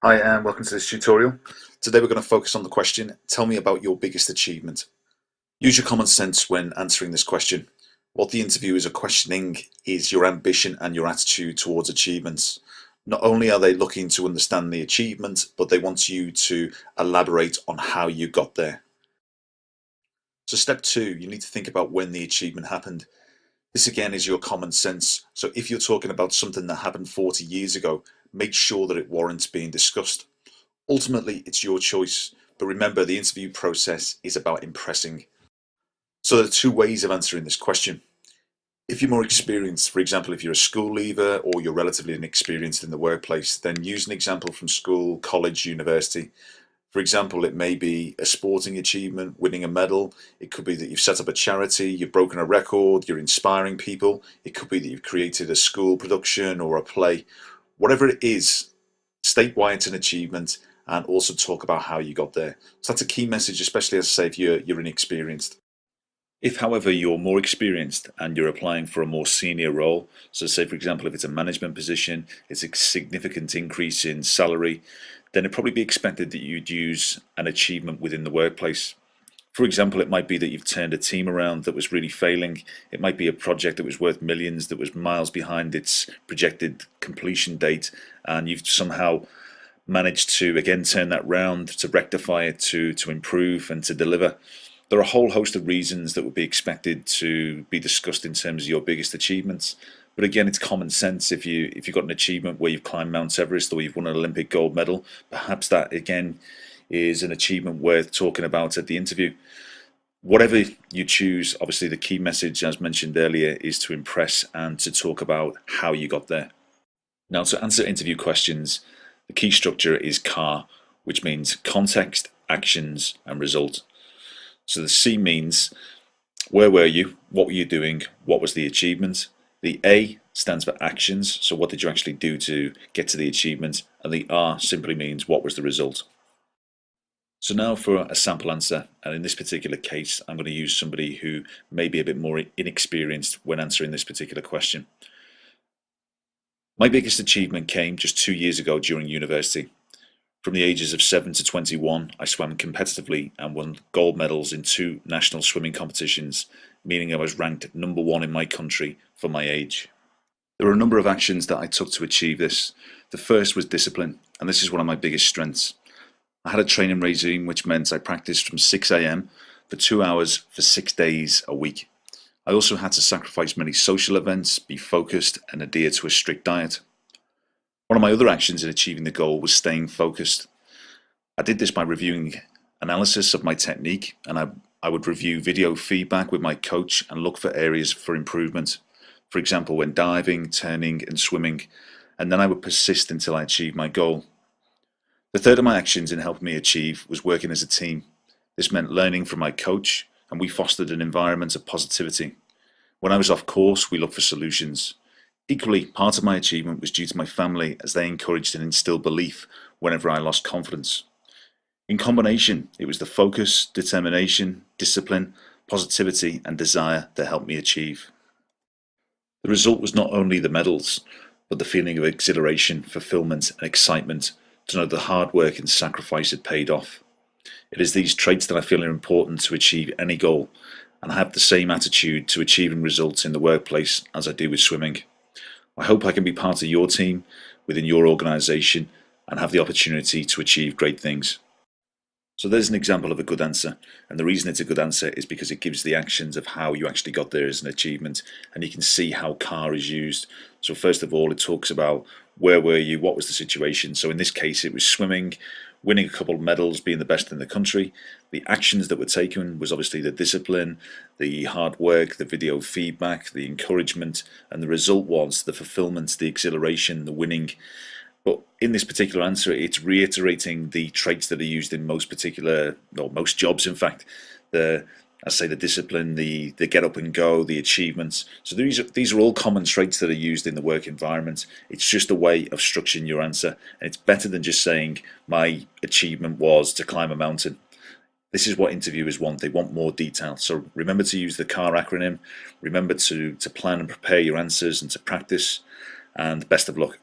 Hi and welcome to this tutorial. Today we're going to focus on the question, tell me about your biggest achievement. Use your common sense when answering this question. What the interviewers are questioning is your ambition and your attitude towards achievements. Not only are they looking to understand the achievement, but they want you to elaborate on how you got there. So step 2, you need to think about when the achievement happened. This again is your common sense. So if you're talking about something that happened 40 years ago, make sure that it warrants being discussed. Ultimately, it's your choice, but remember the interview process is about impressing. So there are two ways of answering this question. If you're more experienced, for example, if you're a school leaver or you're relatively inexperienced in the workplace, then use an example from school, college, university. For example, it may be a sporting achievement, winning a medal. It could be that you've set up a charity, you've broken a record, you're inspiring people. It could be that you've created a school production or a play. Whatever it is, state why it's an achievement and also talk about how you got there. So that's a key message, especially as I say if you're inexperienced. If, however, you're more experienced and you're applying for a more senior role, so say for example if it's a management position, it's a significant increase in salary, then it'd probably be expected that you'd use an achievement within the workplace. For example, it might be that you've turned a team around that was really failing. It might be a project that was worth millions that was miles behind its projected completion date, and you've somehow managed to again turn that round, to rectify it, to improve and to deliver. There are a whole host of reasons that would be expected to be discussed in terms of your biggest achievements. But again, it's common sense. If you've got an achievement where you've climbed Mount Everest or you've won an Olympic gold medal, perhaps that again is an achievement worth talking about at the interview. Whatever you choose, obviously the key message, as mentioned earlier, is to impress and to talk about how you got there. Now, to answer interview questions, the key structure is CAR, which means context, actions, and result. So the C means where were you, what were you doing, what was the achievement. The A stands for actions, so what did you actually do to get to the achievement, and the R simply means what was the result. So now for a sample answer, and in this particular case I'm going to use somebody who may be a bit more inexperienced when answering this particular question. My biggest achievement came just 2 years ago during university. From the ages of 7 to 21, I swam competitively and won gold medals in 2 national swimming competitions, meaning I was ranked #1 in my country for my age. There were a number of actions that I took to achieve this. The first was discipline, and this is one of my biggest strengths. I had a training regime which meant I practiced from 6 a.m. for 2 hours for 6 days a week. I also had to sacrifice many social events, be focused, and adhere to a strict diet. One of my other actions in achieving the goal was staying focused. I did this by reviewing analysis of my technique, and I would review video feedback with my coach and look for areas for improvement. For example, when diving, turning, and swimming, and then I would persist until I achieved my goal. The third of my actions in helping me achieve was working as a team. This meant learning from my coach, and we fostered an environment of positivity. When I was off course, we looked for solutions. Equally, part of my achievement was due to my family, as they encouraged and instilled belief whenever I lost confidence. In combination, it was the focus, determination, discipline, positivity, and desire that helped me achieve. The result was not only the medals, but the feeling of exhilaration, fulfillment, and excitement to know the hard work and sacrifice had paid off. It is these traits that I feel are important to achieve any goal, and I have the same attitude to achieving results in the workplace as I do with swimming. I hope I can be part of your team within your organisation and have the opportunity to achieve great things. So there's an example of a good answer, and the reason it's a good answer is because it gives the actions of how you actually got there as an achievement, and you can see how CAR is used. So first of all, it talks about where were you, what was the situation. So in this case it was swimming, winning a couple of medals, being the best in the country. The actions that were taken was obviously the discipline, the hard work, the video feedback, the encouragement, and the result was the fulfillment, the exhilaration, the winning. But in this particular answer, it's reiterating the traits that are used in most particular, or most jobs in fact. I say the discipline, the get up and go, the achievements. So these are all common traits that are used in the work environment. It's just a way of structuring your answer, and it's better than just saying my achievement was to climb a mountain. This is what interviewers want. They want more detail. So remember to use the CAR acronym. Remember to plan and prepare your answers and to practice. And best of luck.